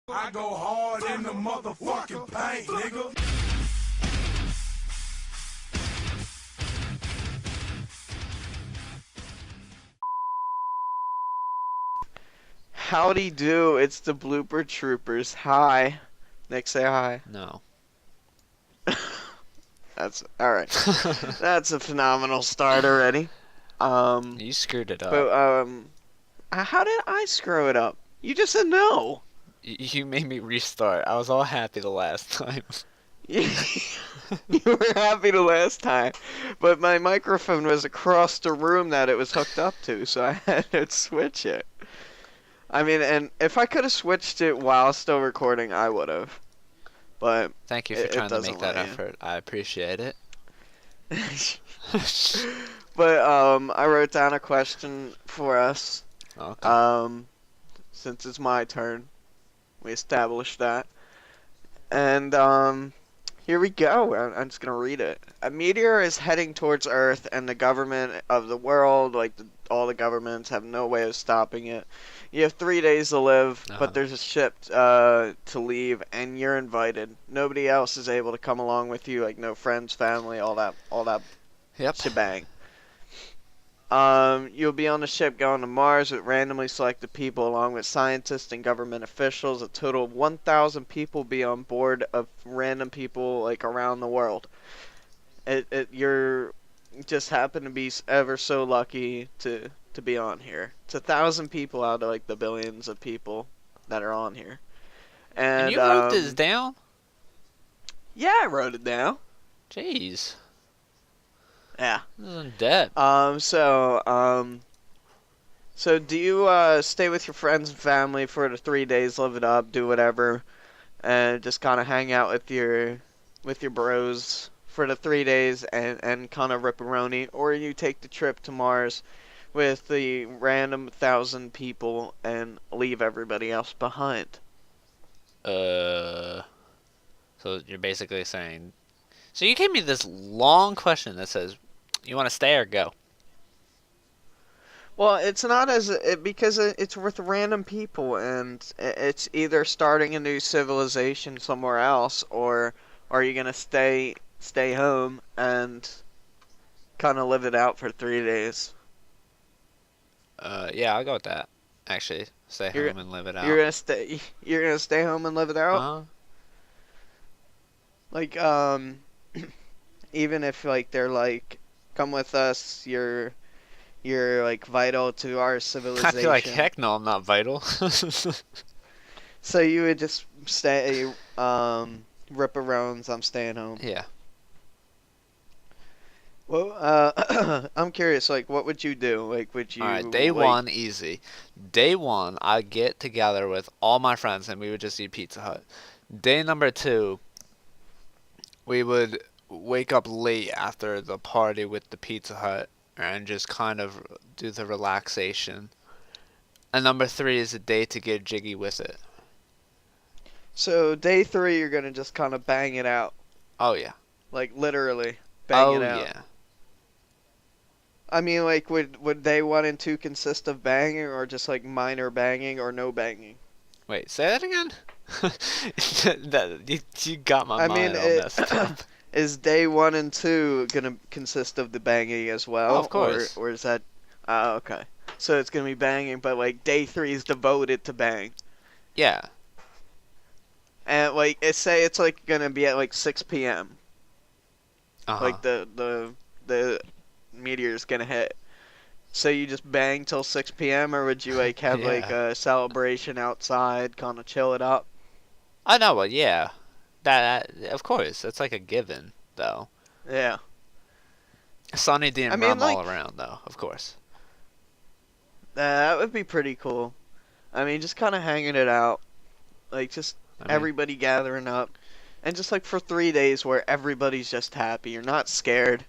I go hard in the motherfucking paint, nigga. Howdy do, it's the Blooper Troopers. Hi. Nick, say hi. No. That's alright. That's a phenomenal start already. You screwed it up. But how did I screw it up? You just said no. You made me restart. I was all happy the last time. You were happy the last time, but my microphone was across the room that it was hooked up to, so I had to switch it. I mean, and if I could have switched it while still recording, I would have. But Thank you for trying to make that effort. I appreciate it. But I wrote down a question for us. Okay. Since it's my turn, we established that, and here we go. I'm just gonna read it. A meteor is heading towards Earth, and the government of the world, all the governments, have no way of stopping it. You have 3 days to live, but there's a ship to leave, and you're invited. Nobody else is able to come along with you, like no friends, family, all that Yep. shebang. You'll be on the ship going to Mars with randomly selected people along with scientists and government officials. A total of 1,000 people will be on board of random people like around the world. You're just happen to be ever so lucky to be on here. It's 1,000 people out of like the billions of people that are on here. And you wrote this down? Yeah, I wrote it down. Jeez. Yeah. This is in debt. So do you stay with your friends and family for the 3 days, live it up, do whatever, and just kind of hang out with your bros for the 3 days and kind of rip-a-roni, or you take the trip to Mars with the random 1,000 people and leave everybody else behind? So you're basically saying... So you gave me this long question that says, you want to stay or go? Well, it's not because it's with random people, and it's either starting a new civilization somewhere else, or are you gonna stay home and kind of live it out for 3 days? Yeah, I'll go with that. Actually, stay home and live it out. You're gonna stay home and live it out? Uh-huh. Like even if like they're like, come with us, you're like vital to our I civilization. feel like heck no, I'm not vital. So you would just stay, rip-a-rones, I'm staying home. Yeah. Well, I'm curious, like, what would you do? Like, would you... Alright, day one, easy. Day one, I'd get together with all my friends and we would just eat Pizza Hut. Day number two, we would wake up late after the party with the Pizza Hut and just kind of do the relaxation. And number three is a day to get jiggy with it. So, day three, you're gonna just kind of bang it out. Oh, yeah. Like, literally, bang it out. Oh, yeah. I mean, like, would day 1 and 2 consist of banging, or just, like, minor banging, or no banging? Wait, say that again? You got my mind all messed up. Is day 1 and 2 gonna consist of the banging as well? Oh, of course. Or is that... okay. So it's gonna be banging, but, like, day 3 is devoted to bang. Yeah. And, like, say it's, like, gonna be at, like, 6 p.m. Uh-huh. Like, the meteor's gonna hit. So you just bang till 6 p.m., or would you, like, have, Yeah. like, a celebration outside, kind of chill it up? I know, well, yeah. That, of course, that's like a given, though. Yeah. Sunny D and I mean, rum all like- around, though, of course. That would be pretty cool. I mean, just kind of hanging it out. Like, just everybody gathering up. And just, like, for 3 days where everybody's just happy. You're not scared.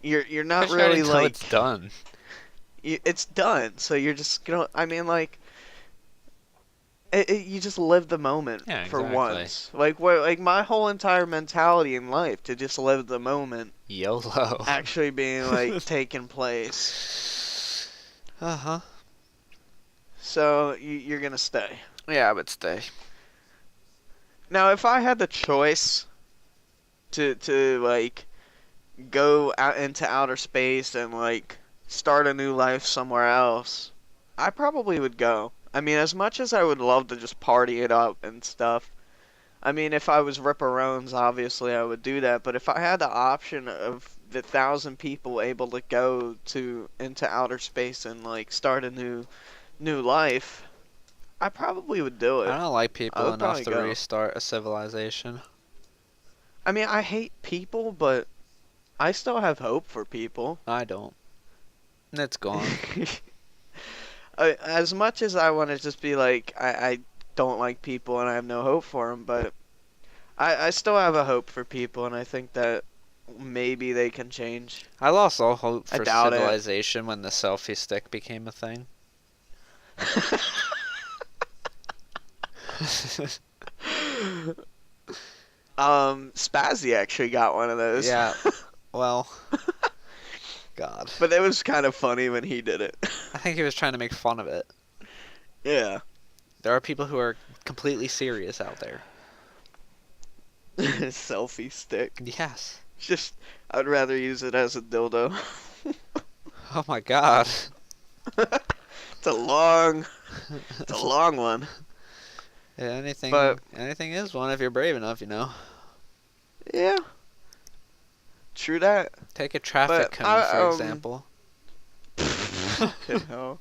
You're not really, until like... it's done. It's done, so you're just gonna... I mean, like... you just live the moment for once. Like my whole entire mentality in life to just live the moment. YOLO. Actually being like taking place. Uh-huh. So you're gonna stay. Yeah, I would stay. Now, if I had the choice to like go out into outer space and like start a new life somewhere else, I probably would go. I mean, as much as I would love to just party it up and stuff, I mean, if I was Ripper Owens, obviously I would do that. But if I had the option of the 1,000 people able to go to into outer space and like start a new life, I probably would do I it. don't like I people would enough probably to go. restart a civilization. I mean, I hate people, but I still have hope for people. I don't. It's gone. As much as I want to just be like, I don't like people and I have no hope for them, but I still have a hope for people, and I think that maybe they can change. I lost all hope I for doubt it. civilization when the selfie stick became a thing. Spazzy actually got one of those. Yeah, well, God. But it was kind of funny when he did it. I think he was trying to make fun of it. Yeah. There are people who are completely serious out there. Selfie stick. Yes. Just, I'd rather use it as a dildo. Oh my God. It's a long one. Yeah, anything But- anything is one if you're brave enough, you know. Yeah. True that. Take a traffic But, cone, for um, example. You know,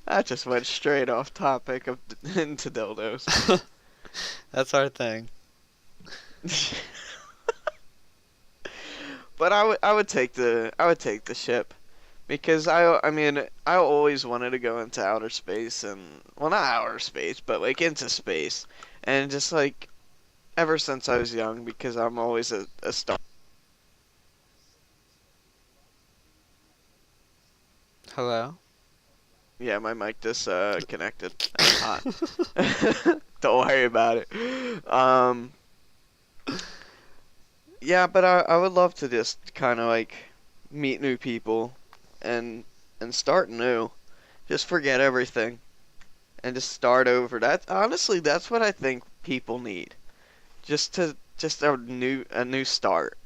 that just went straight off topic of into dildos. That's our thing. But I would take the ship because I mean I always wanted to go into outer space and well not outer space but like into space and just like ever since I was young because I'm always a star. Hello? Yeah, my mic just connected. That's hot. Don't worry about it. Yeah, but I would love to just kind of like meet new people and start new. Just forget everything and just start over. That honestly, that's what I think people need. Just a new start.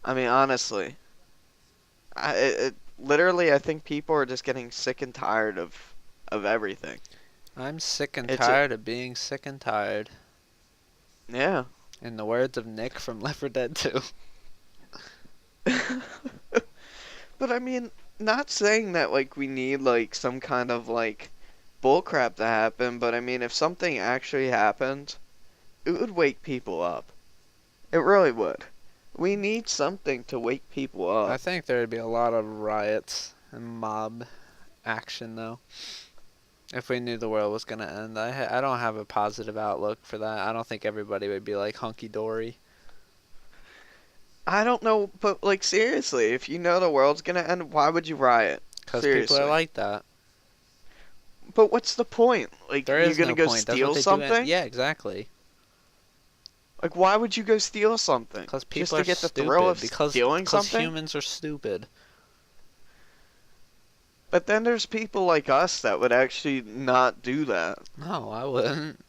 I mean, honestly, literally I think people are just getting sick and tired of everything. I'm sick and It's a- tired of being sick and tired. Yeah. In the words of Nick from Left 4 Dead 2. But I mean, not saying that like we need like some kind of like bullcrap to happen, but I mean if something actually happened, it would wake people up. It really would. We need something to wake people I up. think there would be a lot of riots and mob action, though. If we knew the world was going to end. I don't have a positive outlook for that. I don't think everybody would be like hunky-dory. I don't know, but like seriously, if you know the world's gonna end, why would you riot? Because people Seriously. are like that. But what's the point? Like There you're is gonna no go point. That's steal what they something? do. Yeah, exactly. Like why would you go steal something? Because Just people to are get the stupid. thrill of because stealing because something? humans are stupid. But then there's people like us that would actually not do that. No, I wouldn't.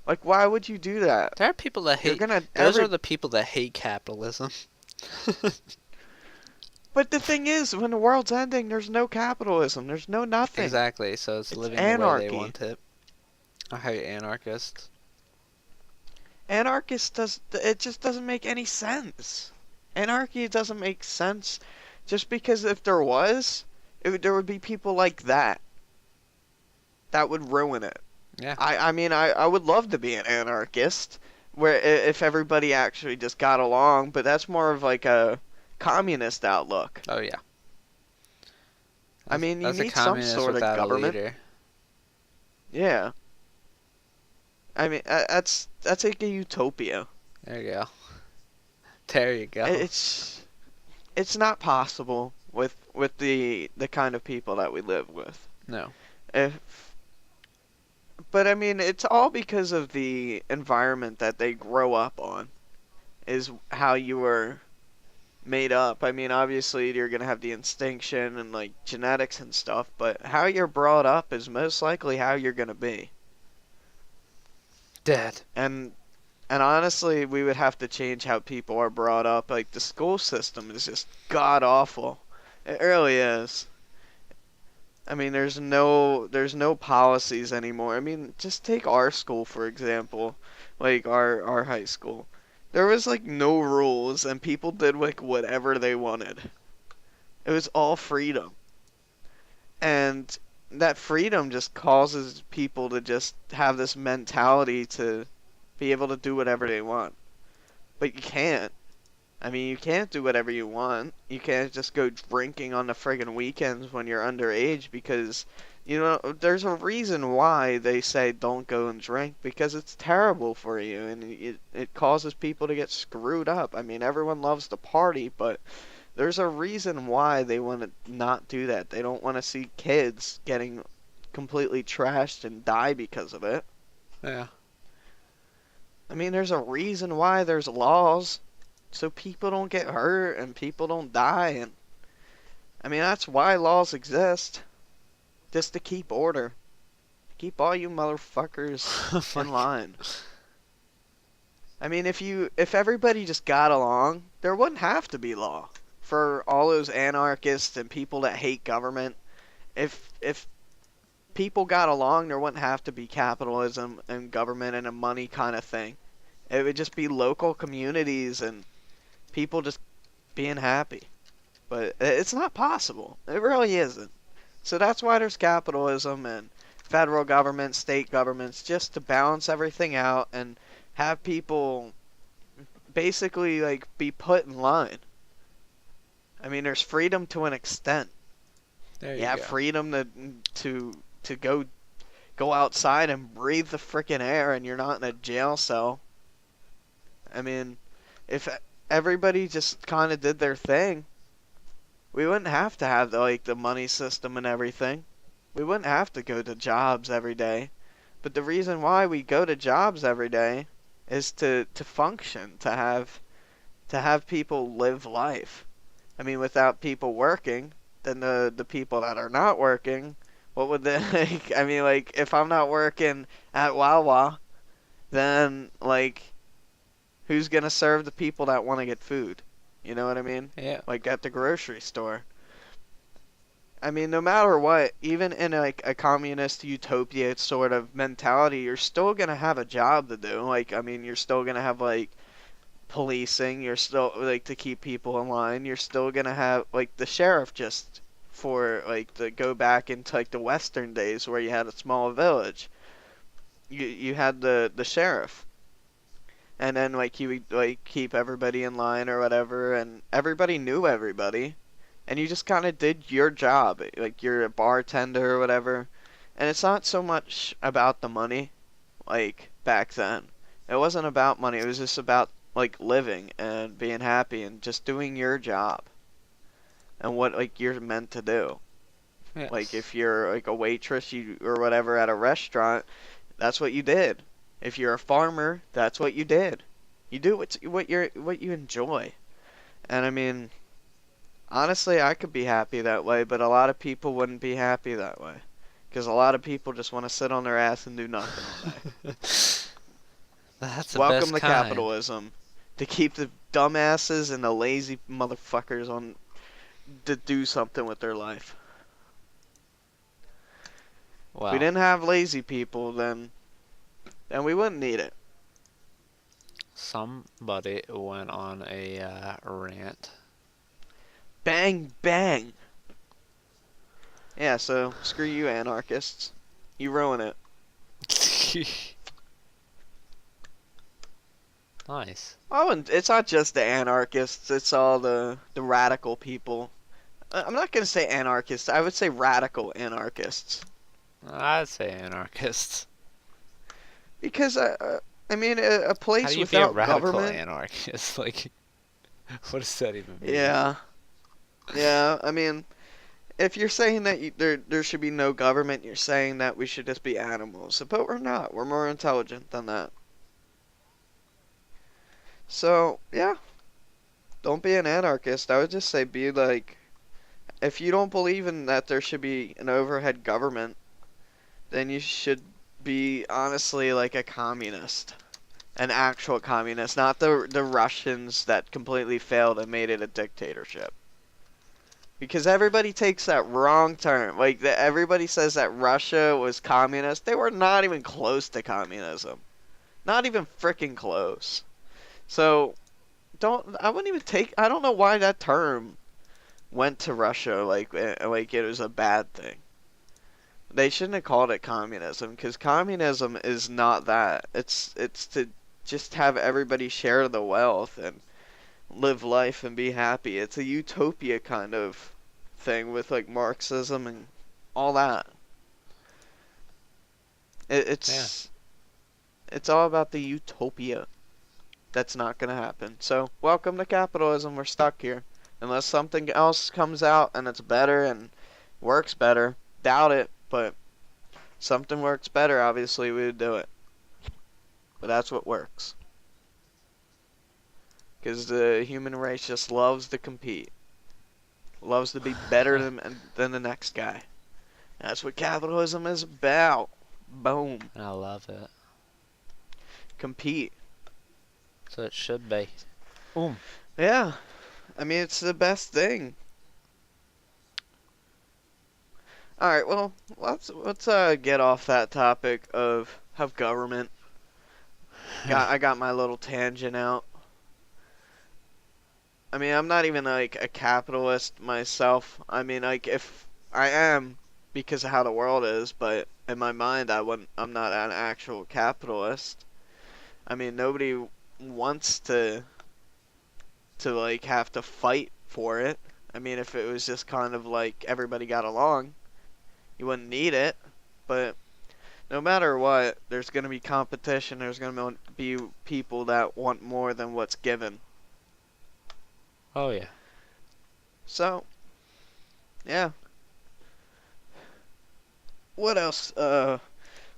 Like, why would you do that? There are people that You're hate. gonna Those are the people that hate capitalism. But the thing is, when the world's ending, there's no capitalism. There's no nothing. Exactly. So it's It's living the way anarchy. they want it. I hate anarchists. It just doesn't make any sense. Anarchy doesn't make sense just because if there was, there would be people like that that would ruin it. Yeah. I mean, I would love to be an anarchist where if everybody actually just got along, but that's more of like a communist outlook. Oh yeah. I mean, you That's a need some communist sort of without a government. leader. Yeah. I mean, that's like a utopia. There you go. There you go. It's not possible with the kind of people that we live with. No. But I mean, it's all because of the environment that they grow up on, is how you were made up. I mean, obviously you're gonna have the instinction and like genetics and stuff, but how you're brought up is most likely how you're gonna be. Dead. And honestly, we would have to change how people are brought up. Like, the school system is just god awful. It really is. I mean, there's no policies anymore. I mean, just take our school for example, like our high school. There was like no rules and people did like whatever they wanted. It was all freedom. And that freedom just causes people to just have this mentality to be able to do whatever they want. But you can't. I mean, you can't do whatever you want. You can't just go drinking on the friggin' weekends when you're underage because, there's a reason why they say don't go and drink because it's terrible for you and it causes people to get screwed up. I mean, everyone loves to party, but there's a reason why they want to not do that. They don't want to see kids getting completely trashed and die because of it. Yeah. I mean, there's a reason why there's laws. So people don't get hurt and people don't die, and I mean that's why laws exist, just to keep order, keep all you motherfuckers in line. I mean, if everybody just got along, there wouldn't have to be law for all those anarchists and people that hate government. If people got along, there wouldn't have to be capitalism and government and a money kind of thing. It would just be local communities and people just being happy. But it's not possible. It really isn't. So that's why there's capitalism and federal government, state governments, just to balance everything out and have people basically like be put in line. I mean, there's freedom to an extent. There You have freedom to go outside and breathe the frickin' air and you're not in a jail cell. I mean, if everybody just kind of did their thing, we wouldn't have to have the money system and everything. We wouldn't have to go to jobs every day. But the reason why we go to jobs every day is to function, to have people live life. I mean, without people working, then the people that are not working, what would they like? I mean, like if I'm not working at Wawa, then like who's gonna serve the people that want to get food? You know what I mean? Yeah. Like at the grocery store. I mean, no matter what, even in like a communist utopia sort of mentality, you're still gonna have a job to do. Like, I mean, you're still gonna have like policing. You're still like to keep people in line. You're still gonna have like the sheriff just for like to go back into like the Western days where you had a small village. You had the sheriff. And then like he would like keep everybody in line or whatever, and everybody knew everybody, and you just kind of did your job, like you're a bartender or whatever. And it's not so much about the money, like back then. It wasn't about money. It was just about like living and being happy and just doing your job and what like you're meant to do. Yes. Like if you're like a waitress or whatever at a restaurant, that's what you did. If you're a farmer, that's what you did. You do what you enjoy. And I mean, honestly, I could be happy that way, but a lot of people wouldn't be happy that way. Because a lot of people just want to sit on their ass and do nothing all day. That's the Welcome best to kind. capitalism. To keep the dumbasses and the lazy motherfuckers on to do something with their life. Wow. If we didn't have lazy people, then we wouldn't need it. Somebody went on a rant. Bang, bang. Yeah, so screw you anarchists. You ruin it. Nice. Oh, and it's not just the anarchists, it's all the radical people. I'm not going to say anarchists, I would say radical anarchists. I'd say anarchists. Because, I mean, a How place do you be a without radical government... anarchist? Like, what does that even mean? Yeah. Yeah, I mean, if you're saying that there should be no government, you're saying that we should just be animals. But we're not. We're more intelligent than that. So, yeah. Don't be an anarchist. I would just say be like... If you don't believe in that there should be an overhead government, then you should be honestly like a communist. An actual communist, not the Russians that completely failed and made it a dictatorship. Because everybody takes that wrong turn. Like, everybody says that Russia was communist. They were not even close to communism. Not even freaking close. So, I wouldn't even I don't know why that term went to Russia like it was a bad thing. They shouldn't have called it communism, because communism is not that. It's to just have everybody share the wealth and live life and be happy. It's a utopia kind of thing with like Marxism and all that. It's all about the utopia. That's not gonna happen. So welcome to capitalism. We're stuck here unless something else comes out and it's better and works better. Doubt it, but something works better. Obviously, we would do it. But that's what works. Because the human race just loves to compete. Loves to be better than the next guy. That's what capitalism is about. Boom. I love it. Compete. So it should be. Yeah. I mean, it's the best thing. Alright, well, let's get off that topic of government. I got my little tangent out. I mean, I'm not even like a capitalist myself. I mean, like, if I am because of how the world is, but in my mind I'm not an actual capitalist. I mean, nobody wants to like have to fight for it. I mean, if it was just kind of like everybody got along, you wouldn't need it. But no matter what, there's going to be competition. There's going to be people that want more than what's given. Oh, yeah. So, yeah. What else?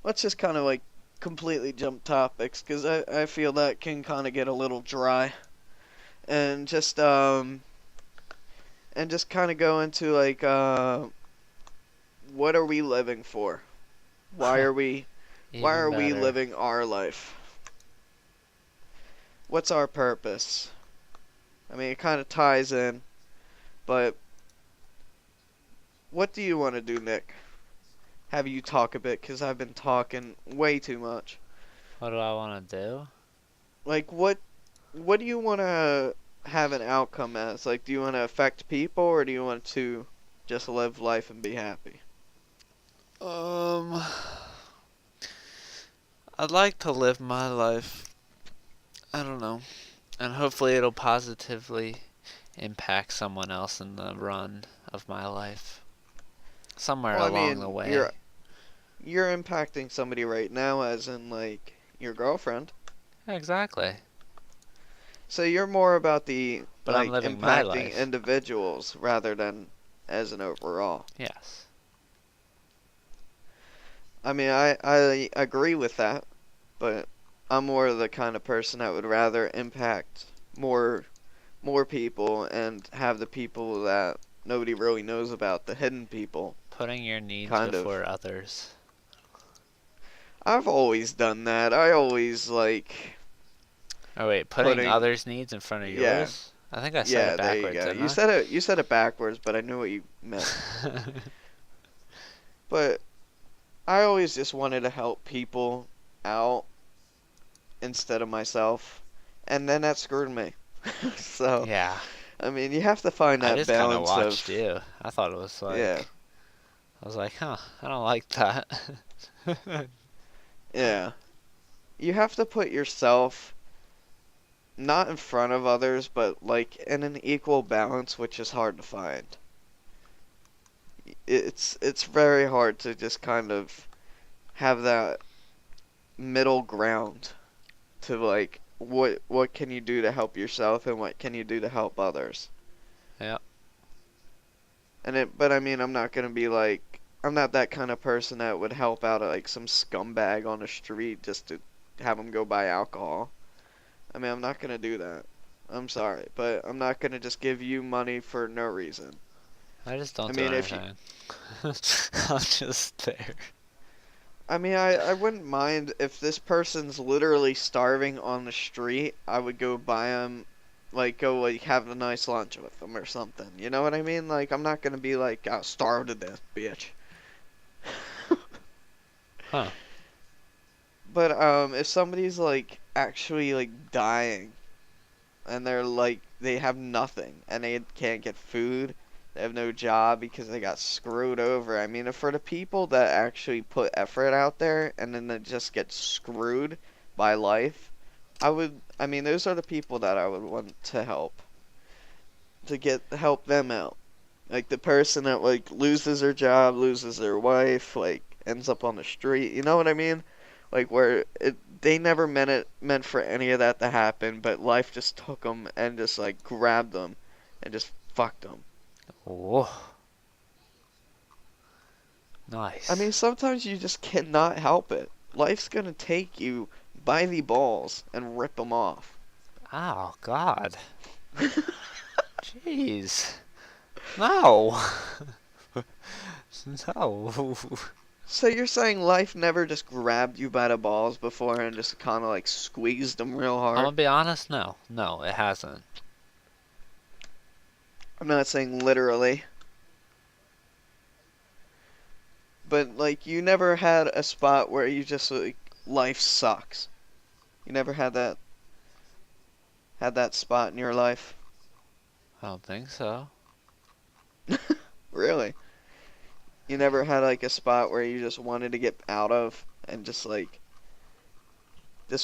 Let's just kind of like completely jump topics, because I feel that can kind of get a little dry. And just kind of go into like, what are we living for? Why are we living our life? What's our purpose? I mean, it kind of ties in, but what do you want to do, Nick? Have you talk a bit, because I've been talking way too much. What do I want to do? Like, what do you want to have an outcome as? Like, do you want to affect people, or do you want to just live life and be happy? I'd like to live my life, I don't know, and hopefully it'll positively impact someone else in the run of my life. Somewhere along the way. You're impacting somebody right now, as in, like, your girlfriend. Exactly. So you're more about the, but like, I'm living my impacting life. individuals rather than as an overall. Yes. I mean, I agree with that, but I'm more the kind of person that would rather impact more people and have the people that nobody really knows about, the hidden people. Putting your needs kind before of. others. I've always done that. I always, like... Oh, wait, putting others' needs in front of yours? I think I said it backwards, there you go. didn't You said it backwards, but I knew what you meant. But I always just wanted to help people out instead of myself, and then that screwed me. So, yeah. I mean, you have to find that I just kind of balance watched you. I thought it was like... Yeah. I was like, huh, I don't like that. Yeah. You have to put yourself not in front of others, but like in an equal balance, which is hard to find. It's very hard to just kind of have that middle ground to like what can you do to help yourself and what can you do to help others. Yeah. But I mean, I'm not that kind of person that would help out like some scumbag on the street just to have him go buy alcohol. I mean, I'm not gonna do that. I'm sorry, but I'm not gonna just give you money for no reason. I just don't do anything. I'm just there. I mean, I wouldn't mind if this person's literally starving on the street. I would go buy them, like, go, like, have a nice lunch with them or something. You know what I mean? Like, I'm not gonna be like, I'll starve to death, bitch. Huh. But, if somebody's, like, actually, like, dying, and they're, like, they have nothing, and they can't get food, they have no job because they got screwed over. I mean, for the people that actually put effort out there, and then they just get screwed by life, I mean, those are the people that I would want to help. Help them out. Like, the person that, like, loses their job, loses their wife, like, ends up on the street, you know what I mean? Like where they never meant for any of that to happen, but life just took them and just like grabbed them and just fucked them. Whoa. Nice. I mean, sometimes you just cannot help it. Life's gonna take you by the balls and rip them off. Oh, God. Jeez. No. No. So you're saying life never just grabbed you by the balls before and just kind of like squeezed them real I'm gonna hard? be honest, no. No, it hasn't. I'm not saying literally. But like you never had a spot where you just like life sucks. You never had that spot in your life. I don't think so. Really? You never had like a spot where you just wanted to get out of and just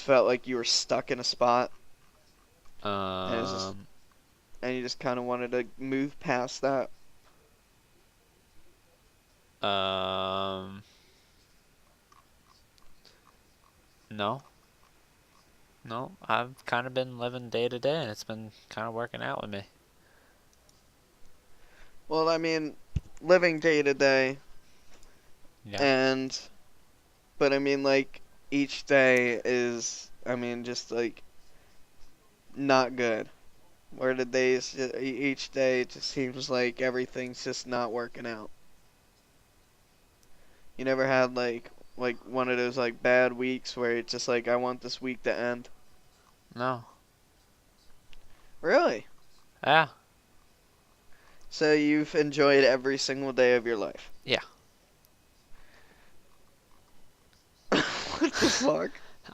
felt like you were stuck in a spot and Um, and you just kind of wanted to move past that. um, no. No, I've kind of been living day to day and it's been kind of working out with me. Well, I mean, living day to day Yeah. and but I mean like each day is I mean just like not good. Where the days each day it just seems like everything's just not working out. You never had like one of those like bad weeks where it's just like I want this week to end. No. Really? Yeah. So you've enjoyed every single day of your life? Yeah. What the fuck?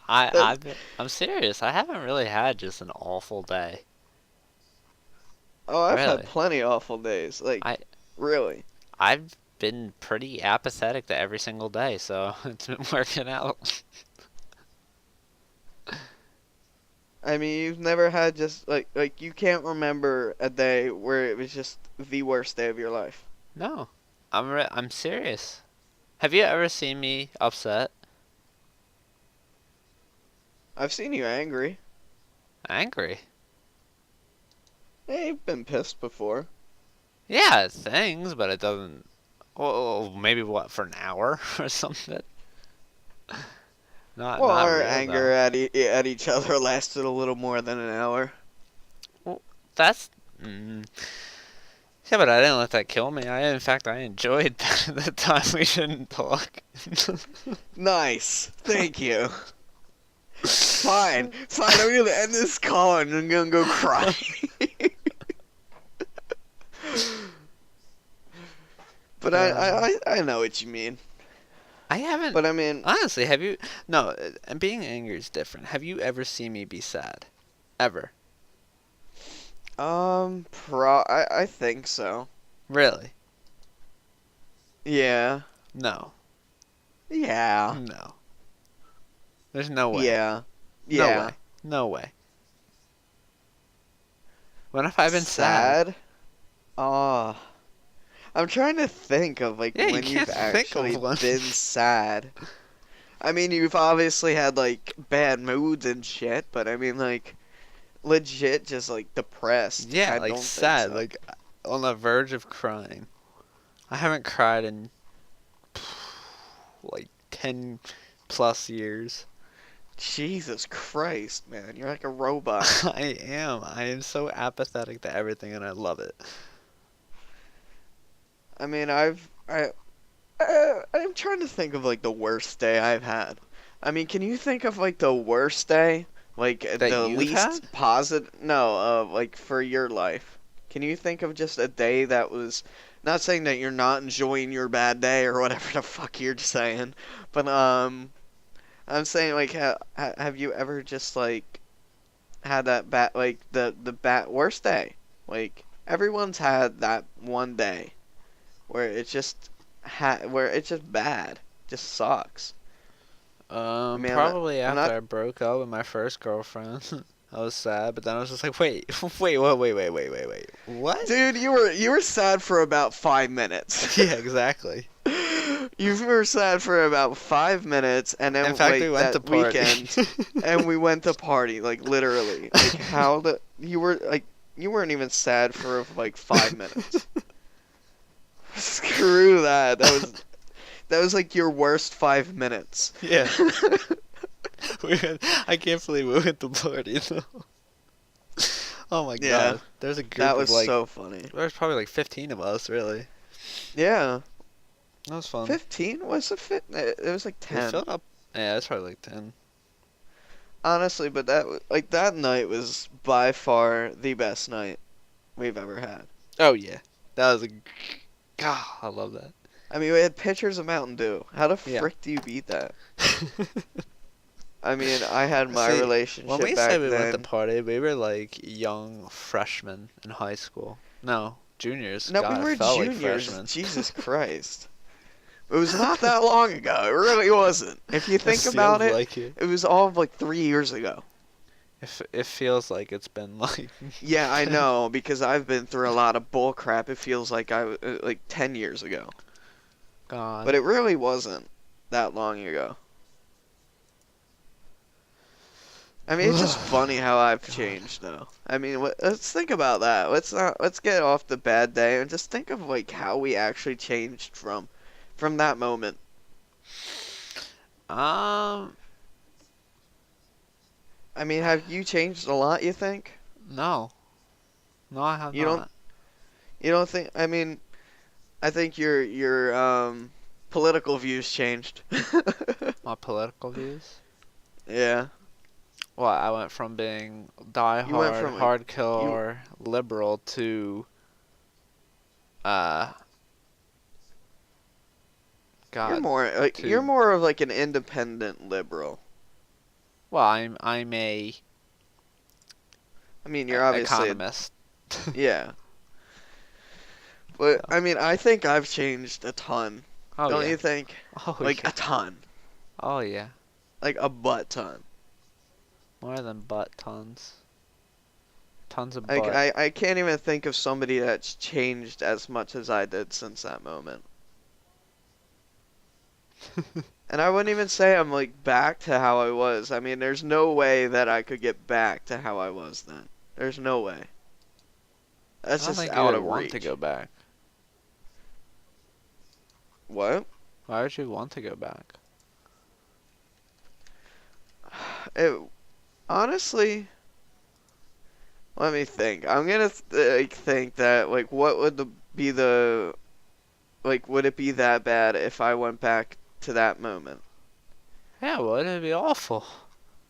I'm serious. I haven't really had just an awful day. Oh, I've had Really. plenty of awful days. Like, I really. I've been pretty apathetic to every single day, so it's been working out. I mean, you've never had just like you can't remember a day where it was just the worst day of your life. No. I'm serious. Have you ever seen me upset? I've seen you angry. Angry? Hey, you've been pissed before. Yeah, it things, but it doesn't. Oh, maybe what for an hour or something. Well, Not our real anger though. at each other lasted a little more than an hour. Well, that's. Yeah, but I didn't let that kill me. In fact, I enjoyed the time we didn't talk. Nice. Thank you. Fine. Fine, I'm gonna end this call and I'm gonna go cry. But I know what you mean. I haven't. But I mean, Honestly, have you? No, and being angry is different. Have you ever seen me be sad? Ever? I think so. Really? Yeah. No. Yeah. No. There's no way. Yeah. No Yeah. way. No way. When have I been sad? Sad? Oh. I'm trying to think of like Yeah, you when you've can't think of actually one. been sad. I mean, you've obviously had like bad moods and shit, but I mean like legit just like depressed. Yeah, I like don't think sad, so. like on the verge of crying. I haven't cried in like 10 plus years. Jesus Christ, man, you're like a robot. I am. I am so apathetic to everything and I love it. I mean, I'm trying to think of like the worst day I've had. I mean, can you think of like the worst day? Like That the you've had? least positive? No, like for your life. Can you think of just a day that was not saying that you're not enjoying your bad day or whatever the fuck you're saying, but I'm saying like have you ever just like had that bad like the bad worst day? Like everyone's had that one day where it's just where it's just bad, just sucks. I mean, Probably I'm after not, I broke up with my first girlfriend. I was sad, but then I was just like, wait, wait, what? dude. You were sad for about 5 minutes. Yeah, exactly. You were sad for about 5 minutes, and In then fact, we like went to that party. weekend, and we went to party, like literally. Like how the you were like you weren't even sad for like 5 minutes. Screw that. That was like your worst 5 minutes. Yeah. I can't believe we went to party though. Oh my Yeah, god. There's a group that of was like so funny. there's probably like 15 of us, really. Yeah, That was fun. 15 was a fit. It was like We 10. filled up. Yeah, it's probably like 10. Honestly, but like that night was by far the best night we've ever had. Oh yeah. That was a God, I love that. I mean, we had pitchers of Mountain Dew. How the Yeah. frick do you beat that? I mean, I had my See, relationship when we back said we went to then. party, we were like young freshmen in high school. No, juniors. No, God, we it were felt like juniors. freshmen. Jesus Christ. It was not that long ago. It really wasn't. If you think It about feels it, like it. it was all of like 3 years ago. It feels like it's been like. Yeah, I know, because I've been through a lot of bull crap. It feels like like 10 years ago. God. But it really wasn't that long ago. I mean, it's just funny how I've changed, though. I mean, let's think about that. Let's get off the bad day and just think of like how we actually changed from that moment. Um. I mean, have you changed a lot, you think? No. No, I have You not. don't you don't think I mean, I think your political views changed. My political views. Yeah. Well, I went from being You went diehard, from, like, hardcore liberal to, uh, God. You're more of like an independent liberal. Well, I'm a I mean, you're obviously economist. yeah. But I mean, I think I've changed a ton. Oh Don't yeah. you think? Oh Like yeah. a ton. Oh yeah. Like a butt ton. More than butt tons. Tons of Like butt. I can't even think of somebody that's changed as much as I did since that moment. And I wouldn't even say I'm like back to how I was. I mean, there's no way that I could get back to how I was then. There's no way. That's I don't just think you out would of want reach. to go back. What? Why would you want to go back? It, honestly, let me think. I'm gonna like think that like what would be the like would it be that bad if I went back to that moment? Yeah, well, it'd be awful.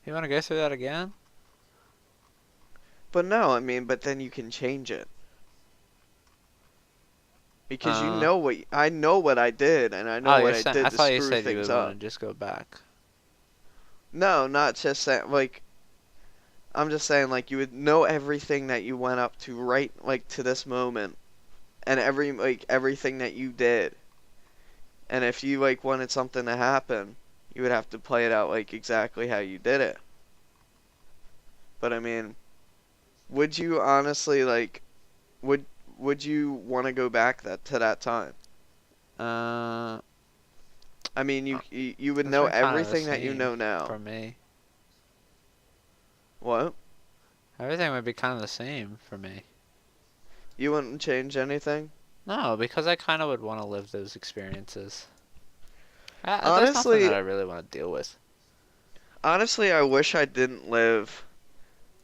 You want to go through that again? But no, I mean, but then you can change it. Because you Uh, know what I know what I did, and I know Oh, what you're I saying, did I to thought you screw said you things would up. want to just go back. No, not just saying like I'm just saying like you would know everything that you went up to right like to this moment, and everything that you did. And if you like wanted something to happen, you would have to play it out like exactly how you did it. But I mean, would you honestly like would you want to go back to that time? Uh, I mean, you would it's know been kinda the everything that you same know now. for me. What? Everything would be kind of the same for me. You wouldn't change anything? No, because I kind of would want to live those experiences. There's nothing Honestly, that I really want to deal with. honestly, I wish I didn't live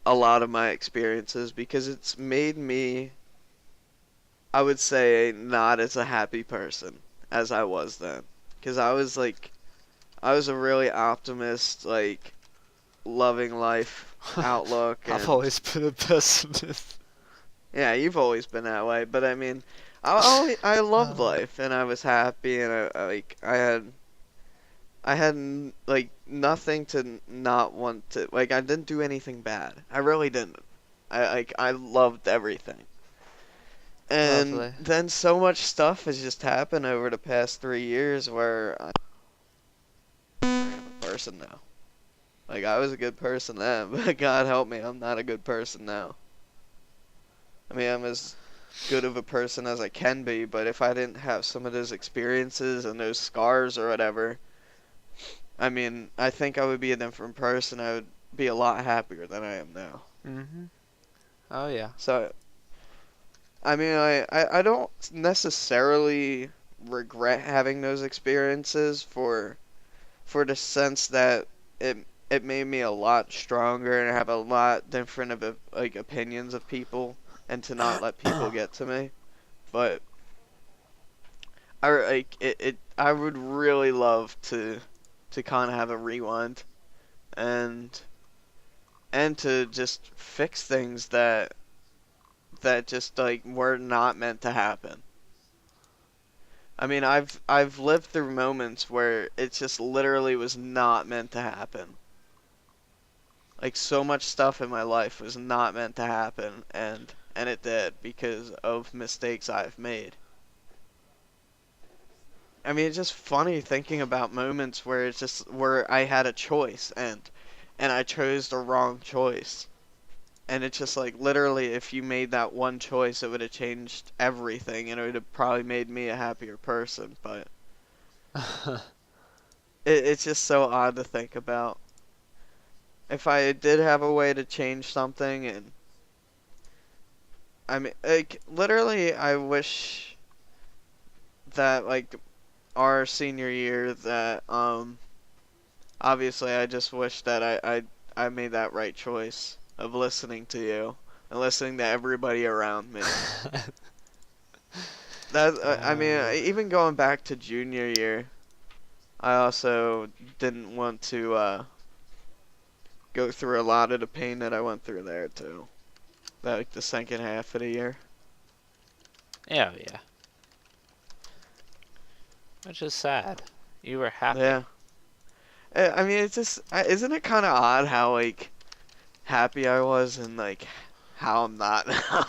a lot of my experiences because it's made me, I would say, not as a happy person as I was then. Because I was a really optimist, like, loving life outlook, I've and always been a pessimist. yeah, you've always been that way. But I mean, I loved life, and I was happy, and I had like nothing to not want to. Like, I didn't do anything bad. I really didn't. I loved everything. And Lovely. then so much stuff has just happened over the past 3 years where I'm a person now. Like, I was a good person then, but God help me, I'm not a good person now. I mean, I'm as good of a person as I can be, but if I didn't have some of those experiences and those scars or whatever, I mean, I think I would be a different person. I would be a lot happier than I am now. Mhm. Oh yeah. So, I mean, I don't necessarily regret having those experiences for the sense that it made me a lot stronger and have a lot different of like opinions of people and to not let people get to me. But I would really love to kind of have a rewind and to just fix things that just like were not meant to happen. I mean, I've lived through moments where it just literally was not meant to happen. Like, so much stuff in my life was not meant to happen, and it did because of mistakes I've made. I mean, it's just funny thinking about moments where it's just where I had a choice and I chose the wrong choice. And it's just like, literally, if you made that one choice, it would have changed everything, and it would have probably made me a happier person. But it's just so odd to think about. If I did have a way to change something, and I mean, like, literally, I wish that, like, our senior year, that, obviously, I just wish that I made that right choice of listening to you and listening to everybody around me. That I mean, even going back to junior year, I also didn't want to go through a lot of the pain that I went through there too. That, like, the second half of the year. Yeah, yeah. Which is sad. You were happy. Yeah. I mean, it's just, isn't it kind of odd how, like, happy I was and, like, how I'm not now?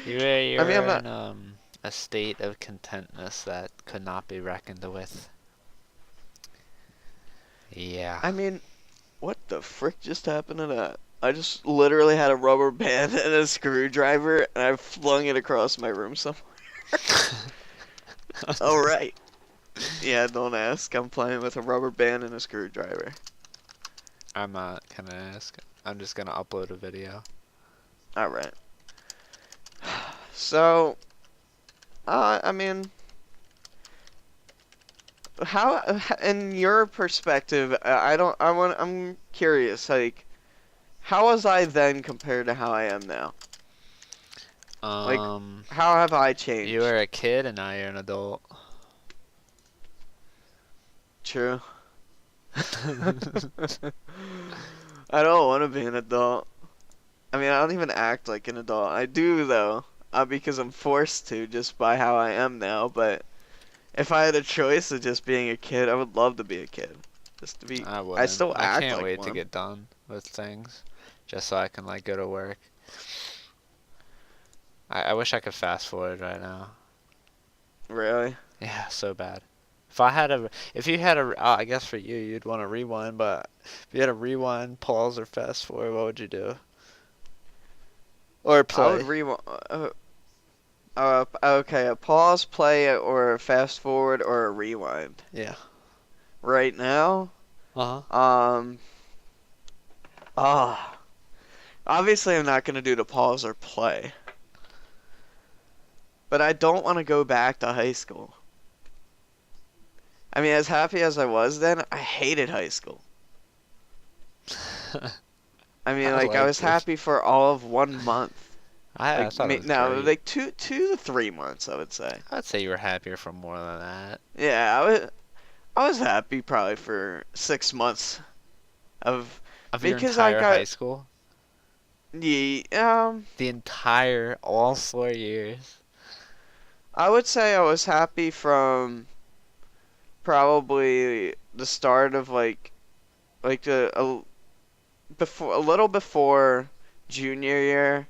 You were I mean, I'm not. in a state of contentness that could not be reckoned with. Yeah. I mean, what the frick just happened to that? I just literally had a rubber band and a screwdriver, and I flung it across my room somewhere. All right. Yeah, don't ask. I'm playing with a rubber band and a screwdriver. I'm not gonna ask. I'm just gonna upload a video. All right. So, I mean, how, in your perspective, I'm curious, like, how was I then compared to how I am now? Like, how have I changed? You were a kid and now you're an adult. True. I don't want to be an adult. I mean, I don't even act like an adult. I do, though, because I'm forced to just by how I am now. But if I had a choice of just being a kid, I would love to be a kid. Just to be. I wouldn't. I still act I can't like wait one. to get done with things, just so I can like go to work. I wish I could fast forward right now. Really? Yeah, so bad. If you had a, I guess for you, you'd want to rewind, but if you had a rewind, pause, or fast forward, what would you do? Or I would play? rewind. Okay, a pause, play, or a fast forward, or a rewind. Yeah. Right now, Uh-huh. ah, obviously I'm not gonna do the pause or play. But I don't want to go back to high school. I mean, as happy as I was then, I hated high school. I mean, like, I was liked it. happy for all of 1 month. I Like thought it was no, great. like 2 to 3 months, I would say. I'd say you were happier for more than that. Yeah, I was happy probably for 6 months of Of your because I entire got high school? the The entire, all 4 years? I would say I was happy from probably the start of like before a little before junior year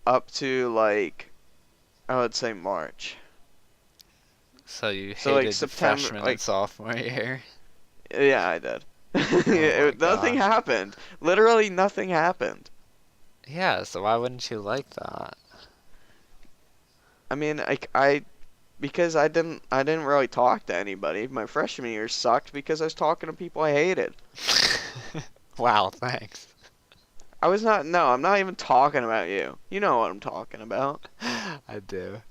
up to like I would say March. So you So like hated the September, freshman and like sophomore year? yeah, I did. Oh my Nothing gosh. happened. Literally nothing happened. Yeah, so why wouldn't you like that? I mean, like because I didn't really talk to anybody. My freshman year sucked because I was talking to people I hated. Wow, thanks. I was not no, I'm not even talking about you. You know what I'm talking about. I do.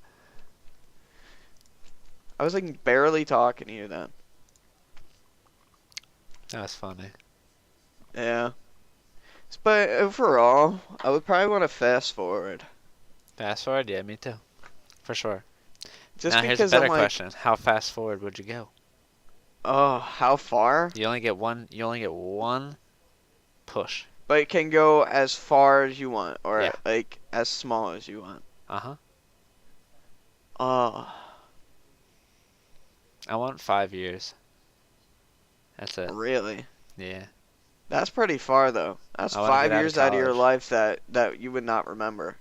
I was like barely talking to you then. That was funny. Yeah. But overall, I would probably want to fast forward. Fast forward? Yeah, me too. For sure. Just Now here's a because I'm better like, question. How fast forward would you go? oh, how far? You only get one push. But it can go as far as you want, or Yeah. like as small as you want. Uh-huh. Oh, I want 5 years. That's it. really? Yeah. That's pretty far though. That's I want to get five out of years out of your college. life that you would not remember.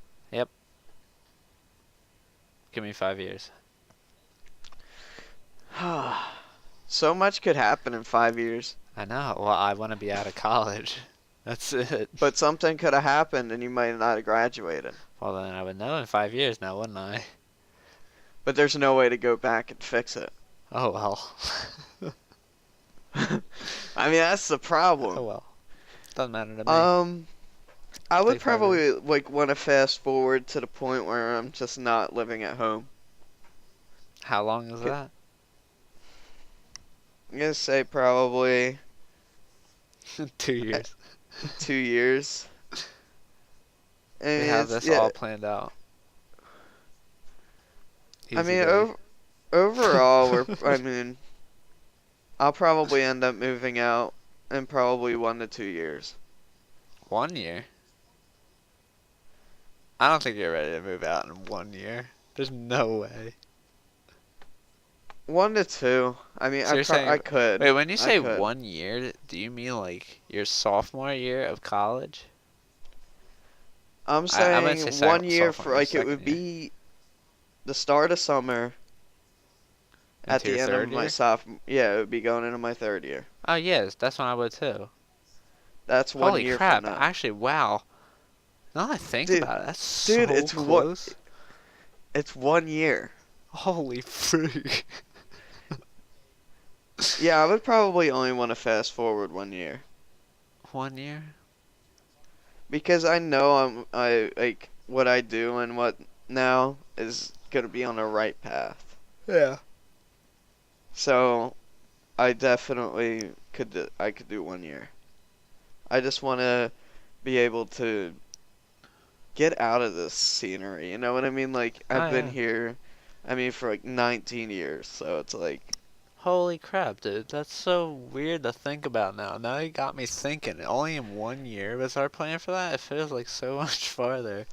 Give me 5 years. So much could happen in 5 years. I know. Well, I want to be out of college. That's it. But something could have happened and you might not have graduated. Well, then I would know in 5 years now, wouldn't I? But there's no way to go back and fix it. Oh, well. I mean, that's the Oh, problem. well. Doesn't matter to me. I would Take 5 probably like want to fast forward to the point where I'm just not living at home. How long is Okay. that? I'm gonna say probably 2 years. 2 years. And We have it's- this yeah, all planned out. I Easy mean, going. overall, I mean, I'll probably end up moving out in probably 1 to 2 years. 1 year? I don't think you're ready to move out in 1 year. There's no way. 1 to 2. I mean, So you're saying- I could. Wait, when you I say could. 1 year, do you mean like your sophomore year of college? I'm I might saying say 1 year sophomore for year, like it would second year. be the start of summer at Into the your end of third my year? sophomore. Yeah, it would be going into my 3rd year. Oh, yes, that's when I would too. That's 1 Holy year crap, from now. actually, wow. Now that I think Dude, about it, that's dude, so it's close. It's 1 year. Holy freak. Yeah, I would probably only want to fast forward 1 year 1 year? because I know I like what I do and what now is gonna be on the right path. Yeah. So I definitely I could do 1 year. I just want to be able to get out of this scenery. You know what I mean? Like I've Oh, been yeah. here, I mean, for like 19 years. So it's like, Holy crap, dude. That's so weird to think about now. Now you got me thinking. Only in 1 year was our plan for that? It feels like so much farther.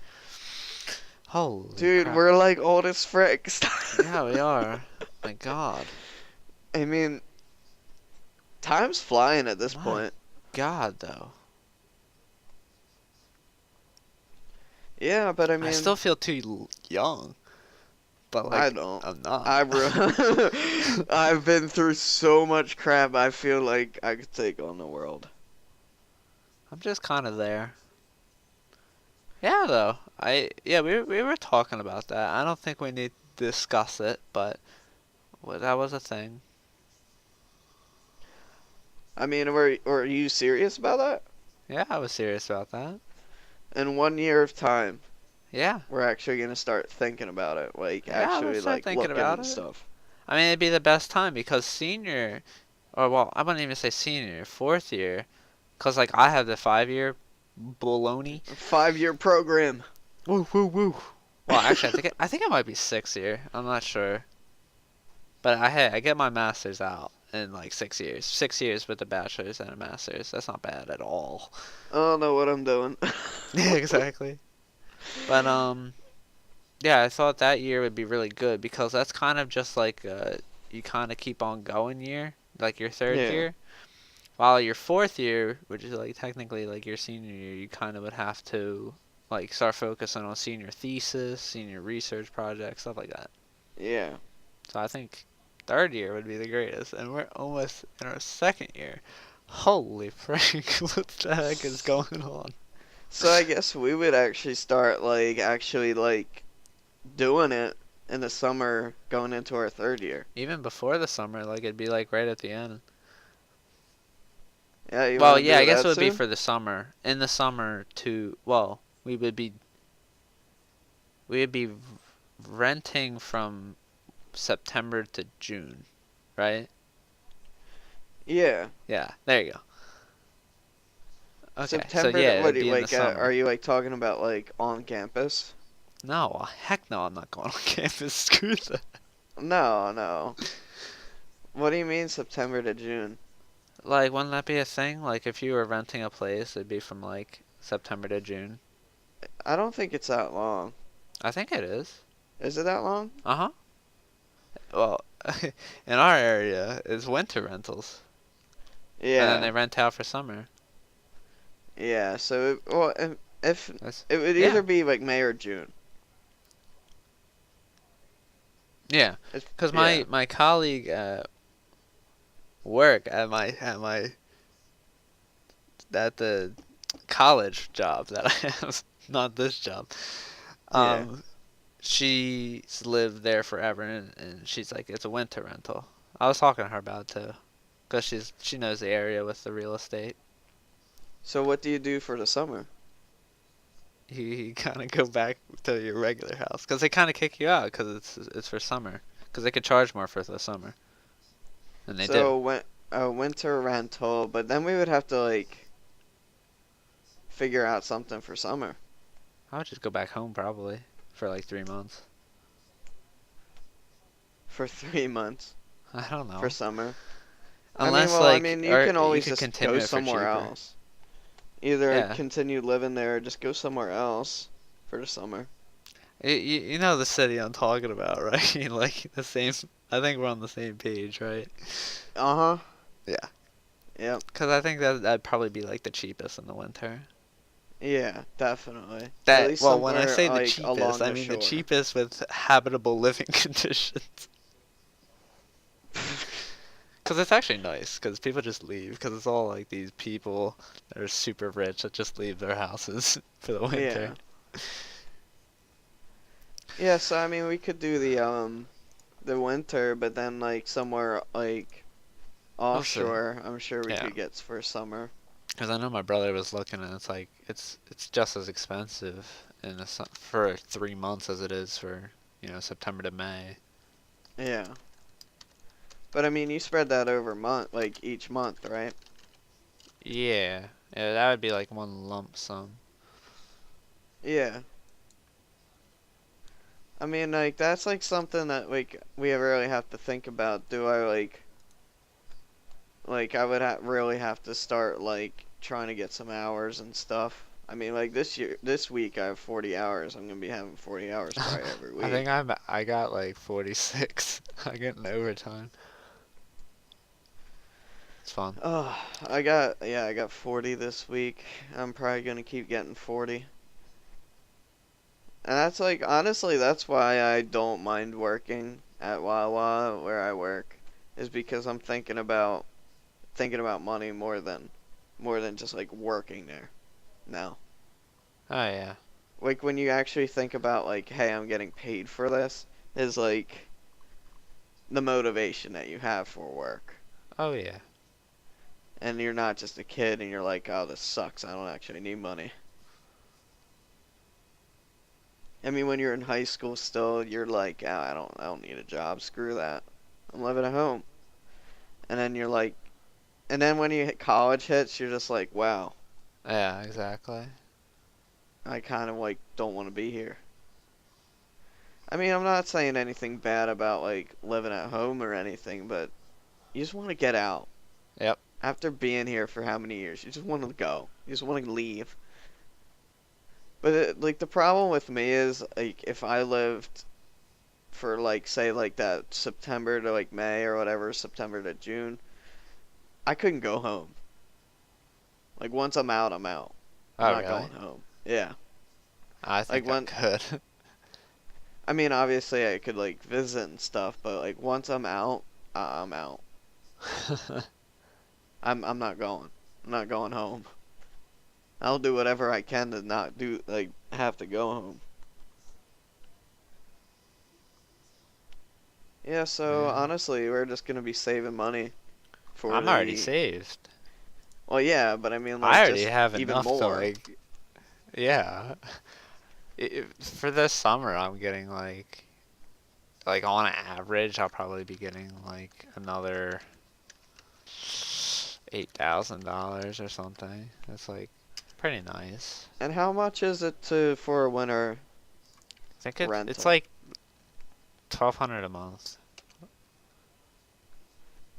Holy dude, crap. we're like old as frick. Yeah, we are. My god. I mean, time's flying at this My point. God, though. Yeah, but I I mean, still feel too young. But, like, I don't. I'm not. I've been through so much crap. I feel like I could take on the world. I'm just kind of there. Yeah, though. We were talking about that. I don't think we need to discuss it, but that was a thing. I mean, were you serious about that? Yeah, I was serious about that. In 1 year of time, Yeah. we're actually gonna start thinking about it. Like Yeah, actually, let's start like thinking looking about and it. stuff. I mean, it'd be the best time because senior, or well, I wouldn't even say senior, 4th year, because like I have the 5 year baloney. 5-year program. Woo woo woo. Well, actually, I think it might be 6 year. I'm not sure. But I get my master's out in like 6 years. 6 years with a bachelor's and a master's. That's not bad at all. I don't know what I'm doing. Yeah, exactly. But yeah, I thought that year would be really good because that's kind of just like you kind of keep on going year, like your third Yeah. year. While your fourth year, which is like technically like your senior year, you kind of would have to like start focusing on senior thesis, senior research projects, stuff like that. Yeah. So I think third year would be the greatest, and we're almost in our second year. Holy frick, what the heck is going on? So I guess we would actually start like doing it in the summer going into our third year. Even before the summer, like it'd be like right at the end. Yeah, you Well, want to yeah, do I guess that it would be soon? for the summer. In the summer to, well, we would be renting from September to June, right? Yeah. Yeah, there you go. Okay, so September yeah, to, what it'd do you be in the are summer. you like talking about like on campus? No, heck no, I'm not going on campus. Screw that. No, no. What do you mean September to June? Like, wouldn't that be a thing? Like, if you were renting a place, it'd be from like September to June. I don't think it's that long. I think it is. Is it that long? Uh-huh. Well, in our area, it's winter rentals, and then Yeah. they rent out for summer. Yeah, so well if That's, it would yeah, either be like May or June. yeah. It's, Because yeah. my colleague at work at the college job that I have, not this job. Yeah. Um, she's lived there forever, and she's like, it's a winter rental. I was talking to her about it too, cause she knows the area with the real estate. So what do you do for the summer? You kind of go back to your regular house, cause they kind of kick you out, cause it's for summer, cause they could charge more for the summer, and they do. So a winter rental, but then we would have to like figure out something for summer. I would just go back home probably for like 3 months. For 3 months I don't for know, summer. unless I like, mean, you or can you always could just continue go it for somewhere cheaper. else. Either Yeah. continue living there or just go somewhere else for the summer. You know the city I'm talking about, right? Like the same. I think we're on the same page, right? Uh-huh. Yeah. Yep. Because I think that'd probably be like the cheapest in the winter. Yeah, definitely. At That least well, when I somewhere say the like cheapest, along I the mean the shore. cheapest with habitable living conditions. Because it's actually nice. Because people just leave. Because it's all like these people that are super rich that just leave their houses for the winter. Yeah. Yeah, so I mean we could do the winter, but then like somewhere like We'll see. offshore, I'm sure we Yeah. could get for summer. Because I know my brother was looking, and it's like it's just as expensive for 3 months as it is for September to May. Yeah. But I mean you spread that over like each month, right? Yeah, yeah, that would be like one lump sum. Yeah. I mean like that's like something that like we really have to think about. Do I like I would really have to start like trying to get some hours and stuff. I mean, like this week I have 40 hours. I'm gonna be having 40 hours probably every I think week. I got like 46. I get an overtime. It's fun. Oh, I got 40 this week. I'm probably gonna keep getting 40. And that's like honestly, that's why I don't mind working at Wawa where I work, is because I'm thinking about money more than just like working there. Now. Oh yeah. Like when you actually think about like, hey, I'm getting paid for this, is like the motivation that you have for work. Oh yeah. And you're not just a kid and you're like, oh, this sucks. I don't actually need money. I mean, when you're in high school still, you're like, oh, I don't need a job. Screw that. I'm living at home. And then you're like, and then when you hit college hits, you're just like, wow. Yeah, exactly. I kind of like don't want to be here. I mean, I'm not saying anything bad about like living at home or anything, but you just want to get out. Yep. After being here for how many years, you just want to go. You just want to leave. But like the problem with me is like if I lived for like say like that September to like May or whatever, September to June, I couldn't go home. Like once I'm out, I'm out. I'm Oh, not really? going home. Yeah. I Like think I when could. I mean obviously I could like visit and stuff, but like once I'm out, I'm out. I'm not going. I'm not going home. I'll do whatever I can to not do like have to go home. Yeah, so Yeah. honestly, we're just gonna be saving money for I'm already the. saved. Well, yeah, but I mean, I like, already just have even enough to more. like, yeah. For this summer, I'm getting like on average, I'll probably be getting like another $8,000 or something. That's like pretty nice. And how much is it to for a winter I think it's rental? like 1,200 a month.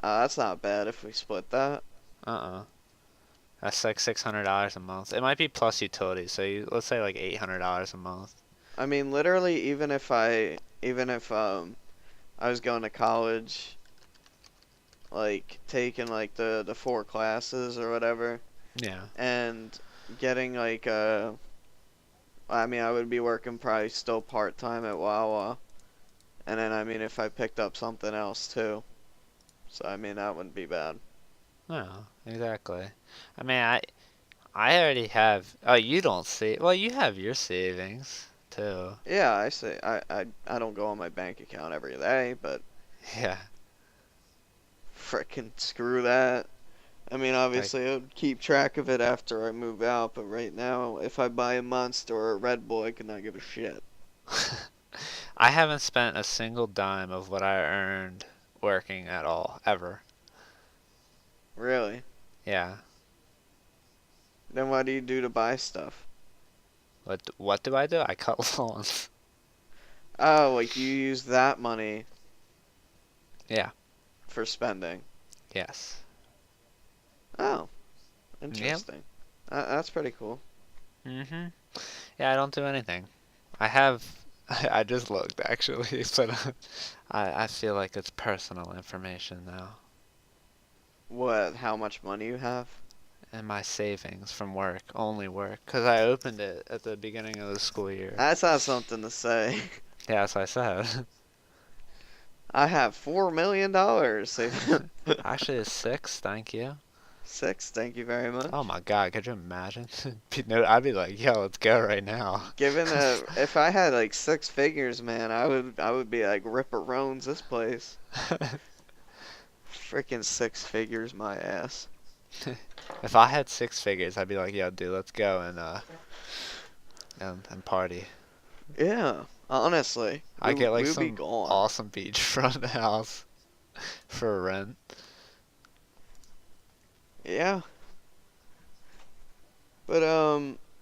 That's not bad if we split that. Uh-uh. That's like $600 a month. It might be plus utilities, so let's say like $800 a month. I mean, literally, even if I was going to college, like taking like the 4 classes or whatever, Yeah. and getting like I mean, I would be working probably still part time at Wawa, and then I mean, if I picked up something else too, so I mean that wouldn't be bad. No, exactly. I mean, I already have. Oh, you don't see. Well, you have your savings too. Yeah, I say I don't go on my bank account every day, but Yeah. frickin' screw that. I mean, Like, obviously, I would keep track of it after I move out, but right now, if I buy a Monster or a Red Bull, I could not give a shit. I haven't spent a single dime of what I earned working at all ever. Really? Yeah. Then what do you do to buy stuff? What do I do? I cut lawns. Oh, like you use that money Yeah. for spending. Yes. Oh, Yep. interesting. That's pretty cool. Mhm. Yeah, I don't do anything. I have. I just looked actually, but I feel like it's personal information now. What? How much money you have? And my savings from work, only work, because I opened it at the beginning of the school year. That's not something to say. Yeah, as I said. I have $4 million. Actually, it's 6, thank you. 6, thank you very much. Oh my god, could you imagine? No, I'd be like, yo, let's go right now. Given if I had like 6 figures, man, I would be like ripperones this place. Freaking 6 figures, my ass. If I had 6 figures, I'd be like, yo, dude, let's go and party. Yeah, honestly, I get like we would be some gone. awesome beachfront house for rent. Yeah, but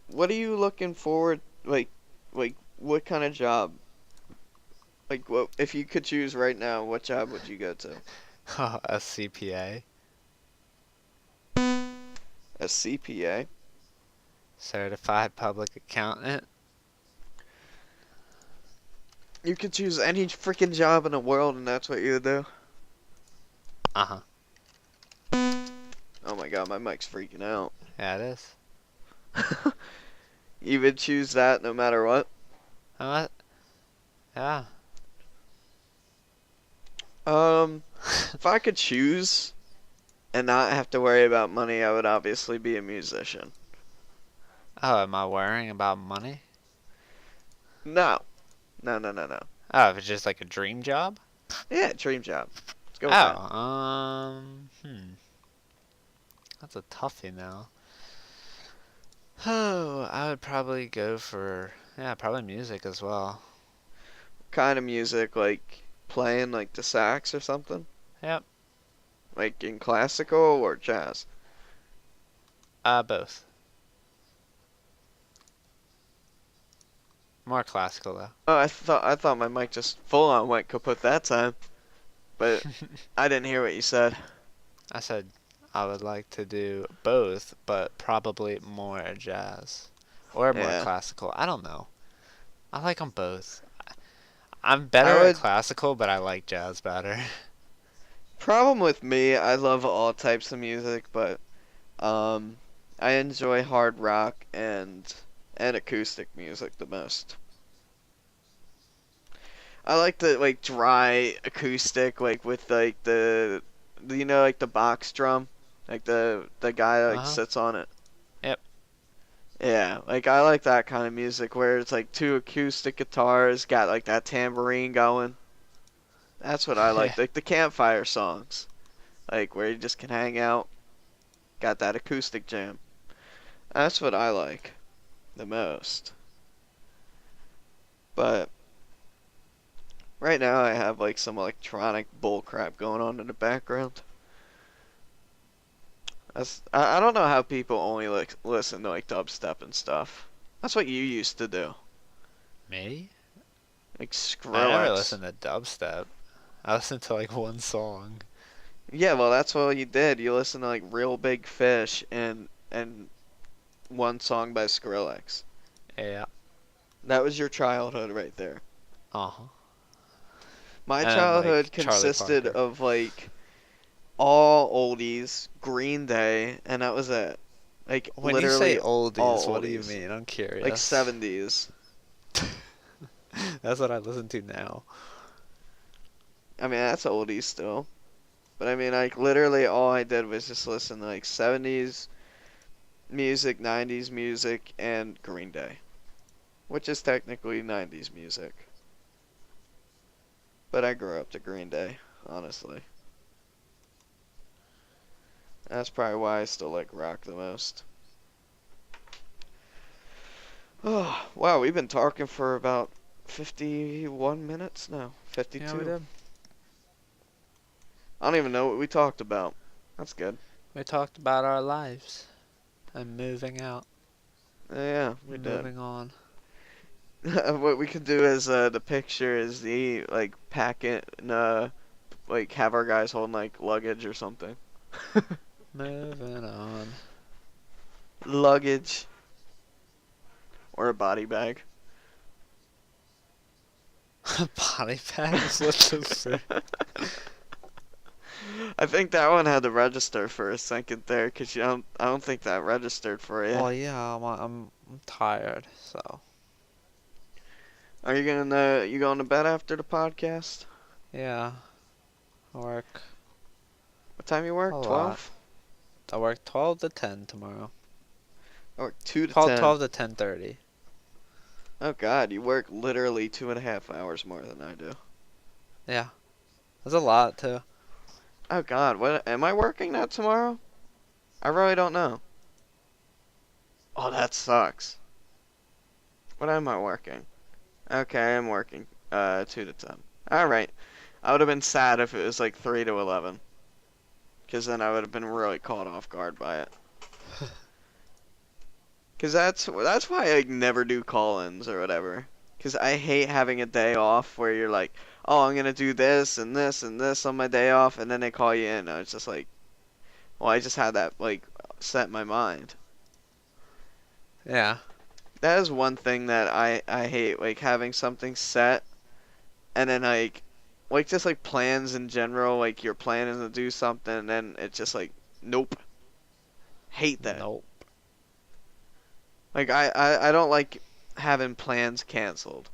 what are you looking forward like what kind of job? Like what if you could choose right now, what job would you go to? A CPA, A CPA? certified public accountant. You could choose any freaking job in the world, and that's what you would do. Uh-huh. Oh my god, my mic's freaking out. Yeah, it is. You would choose that no matter what? Uh, yeah. If I could choose and not have to worry about money, I would obviously be a musician. Oh, am I worrying about money? No. No, no, no, no. Oh, if it's just like a dream job? Yeah, dream job. Let's go with that. Oh, that's a toughie now. Oh, I would probably go for, yeah, probably music as well. Kind of music, like playing like the sax or something? Yep. Like in classical or jazz? Both. More classical though. Oh, I thought my mic just full on went kaput that time, but I didn't hear what you said. I said I would like to do both, but probably more jazz or more Yeah, classical. I don't know. I like them both. I'm I better at would. classical, but I like jazz better. Problem with me, I love all types of music, but um, I enjoy hard rock and acoustic music the most. I like the like dry acoustic, like with like like the box drum, like the guy like Uh-huh. sits on it. Yep. Yeah, like I like that kind of music where it's like two acoustic guitars, got like that tambourine going. That's what I Yeah. like the campfire songs, like where you just can hang out, got that acoustic jam. That's what I like the most. But right now I have like some electronic bull crap going on in the background. I don't know how people only like listen to like dubstep and stuff. That's what you used to do. Me? Like I never Skrillex. listened to dubstep. I listened to like one song. Yeah, well that's what you did. You listened to like Real Big Fish and one song by Skrillex. Yeah. That was your childhood right there. Uh-huh. My And like childhood Charlie consisted Parker. of like all oldies, Green Day, and that was it. Like When you say literally oldies, all what do you oldies. mean? I'm Like curious. 70s. That's what I listen to now. I mean, that's oldies still. But I mean, like literally all I did was just listen to like 70s music, 90s music, and Green Day, which is technically 90s music. But I grew up to Green Day, honestly. That's probably why I still like rock the most. Oh, wow, we've been talking for about 51 minutes now. Yeah, we 52. did. I don't even know what we talked about. That's good. We talked about our lives and moving out, Yeah, we did. moving on. What we could do is the picture is the like packet and like have our guys holding like luggage or something. Moving on. Luggage or a body bag. Body bags? What the frick? I think that one had to register for a second there, cause I don't think that registered for you. Well, yeah, I'm tired, so Are you going to bed after the podcast? yeah, I work What time you a work? lot. 12? I work 12 to 10 tomorrow. I work 2 to 12, 10. 12 to 10:30. Oh God, you work literally 2.5 hours more than I do. Yeah, that's a lot too. Oh God, what am I working that tomorrow? I really don't know. Oh, that sucks. What am I working? Okay, I'm working 2 to 10. All right. I would have been sad if it was like 3 to 11, because then I would have been really caught off guard by it. Because that's why I like, never do call-ins or whatever. Because I hate having a day off where you're like, oh, I'm gonna do this and this and this on my day off, and then they call you in. I was just like, well, I just had that like set in my mind. Yeah. That is one thing that I hate, like having something set and then like just like plans in general, like you're planning to do something and then it's just like nope. Hate that. Nope. Like I don't like having plans canceled.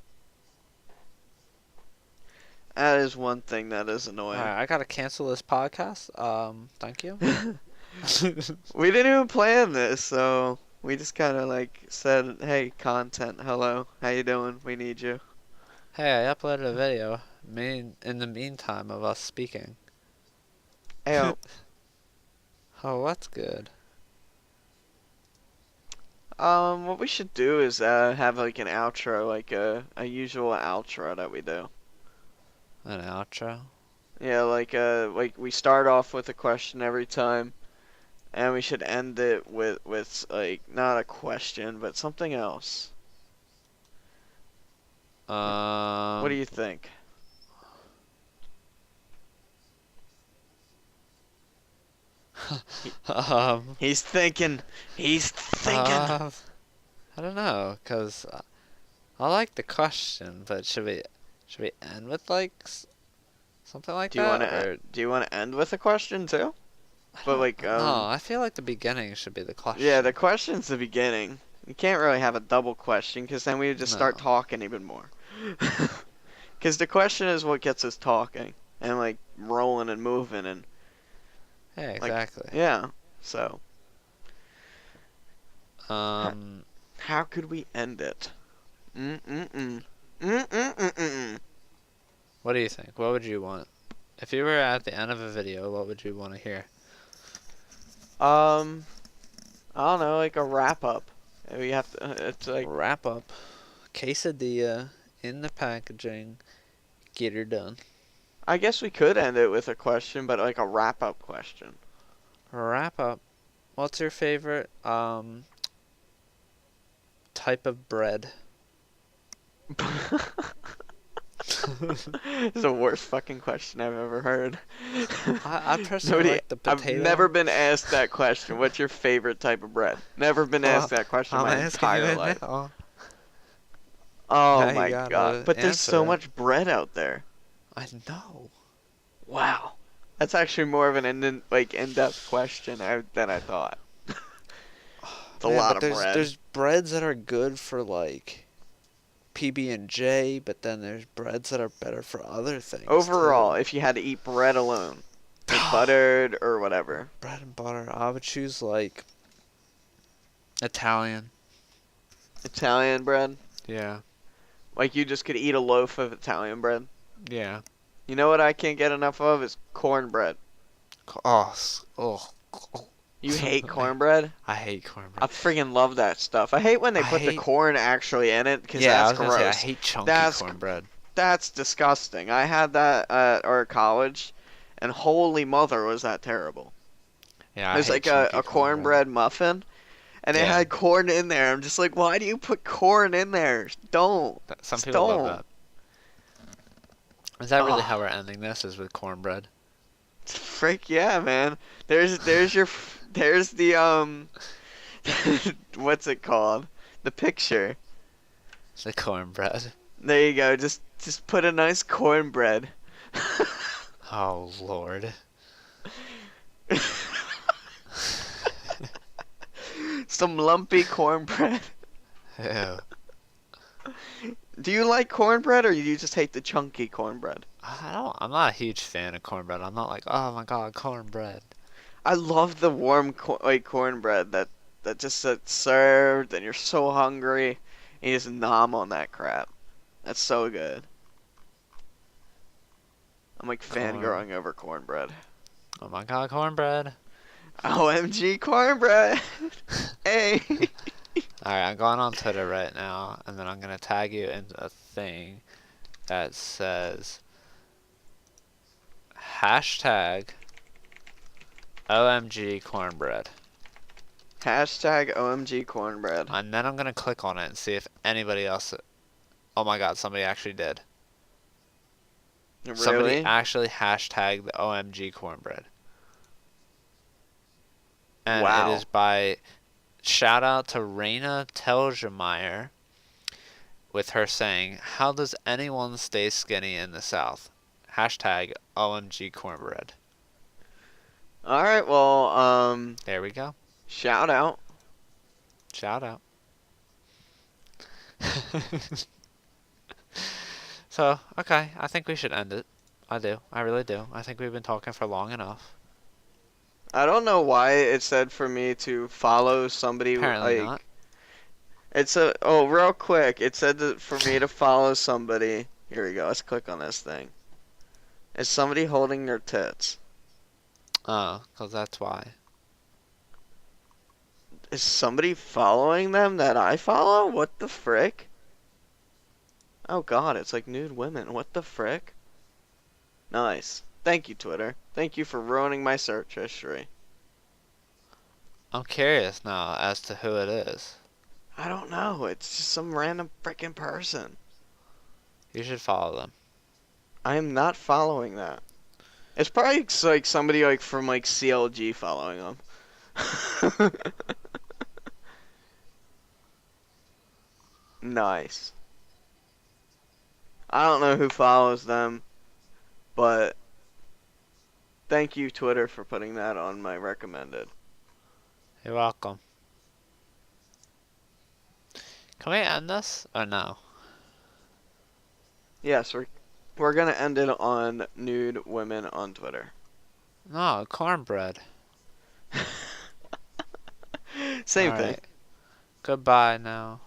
That is one thing that is annoying. Alright, I gotta cancel this podcast. Thank you. We didn't even plan this, so we just kind of like said, "Hey, content, hello, how you doing? We need you." Hey, I uploaded a video. In the meantime of us speaking. Hey, Oh, that's good. what we should do is have like an outro, like a usual outro that we do. An outro. Yeah, like we start off with a question every time, and we should end it with like not a question, but something else. What do you think? He's thinking. He's thinking. I don't know, cause I like the question, but should we end with like something like Do you that, want to? or Do you want to end with a question too? But like, no? I feel like the beginning should be the question. yeah, the question's the beginning. You can't really have a double question, because then we would just start No. talking even more. Because the question is what gets us talking and like rolling and moving and Yeah, like, exactly. yeah. So Um, how could we end it? Mm-mm-mm. Mm-mm-mm-mm. what do you think? What would you want? If you were at the end of a video, what would you want to hear? I don't know, like a wrap up. We have to. It's like Wrap up. Quesadilla in the packaging. Get her done. I guess we could end it with a question, but like a wrap up question. Wrap up. What's your favorite type of bread? It's the worst fucking question I've ever heard. I personally like the potato. I've never been asked that question. What's your favorite type of bread? Never been asked that question I'm my asking entire you life. now. Oh Now you my gotta god. But there's so answer it. much bread out there. I know. Wow. That's actually more of an in-depth question than I thought. It's a Man, lot but of bread. there's breads that are good for like PB&J, but then there's breads that are better for other things. Overall, too. if you had to eat bread alone, like buttered or whatever. Bread and butter, I would choose like Italian. Italian bread. Yeah. Like you just could eat a loaf of Italian bread. Yeah. You know what I can't get enough of is cornbread. Oh. You hate cornbread? I hate cornbread. I freaking love that stuff. I hate when they I put the hate- corn actually in it, because Yeah, I that's was gonna gross. say I hate chunky That's- cornbread. That's disgusting. I had that at our college, and holy mother was that terrible. Yeah, It I was hate like chunky a cornbread muffin, and it Yeah. had corn in there. I'm just like, why do you put corn in there? Don't. Some Just people don't. love that. Is that really Ugh. how we're ending this? Is with cornbread? Frick yeah, man. There's there's the what's it called? The picture. It's the cornbread. There you go. Just put a nice cornbread. Oh Lord. Some lumpy cornbread. Ew. Do you like cornbread, or do you just hate the chunky cornbread? I'm not a huge fan of cornbread. I'm not like, oh my god, cornbread. I love the warm cornbread that just gets served, and you're so hungry, and you just nom on that crap. That's so good. I'm like fangirling over cornbread. Oh my god, cornbread. OMG cornbread! Hey! Alright, I'm going on Twitter right now, and then I'm gonna tag you in a thing that says hashtag OMG cornbread. Hashtag OMG cornbread. And then I'm gonna click on it and see if anybody else. Oh my god, somebody actually did. Somebody Really? actually hashtagged the OMG cornbread. And Wow. it is by shout out to Raina Telgemeier with her saying, how does anyone stay skinny in the South? Hashtag OMG cornbread. Alright, well, There we go. shout out. Shout out. So, okay, I think we should end it. I do. I really do. I think we've been talking for long enough. I don't know why it said for me to follow somebody Apparently like not. real quick, it said that for me to follow somebody. Here we go. Let's click on this thing. Is somebody holding their tits? Oh, because that's why. Is somebody following them that I follow? What the frick? Oh god, it's like nude women. What the frick? Nice. Thank you, Twitter. Thank you for ruining my search history. I'm curious now as to who it is. I don't know. It's just some random frickin' person. You should follow them. I am not following that. It's probably like somebody like from like CLG following them. Nice. I don't know who follows them, but thank you, Twitter, for putting that on my recommended. You're welcome. Can we end this or no? Yes, we're gonna end it on nude women on Twitter. No, cornbread. Same thing. Alright. Goodbye now.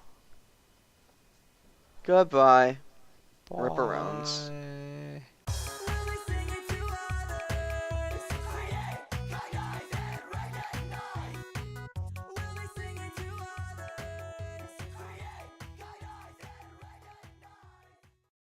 Goodbye. Bye. Ripperones.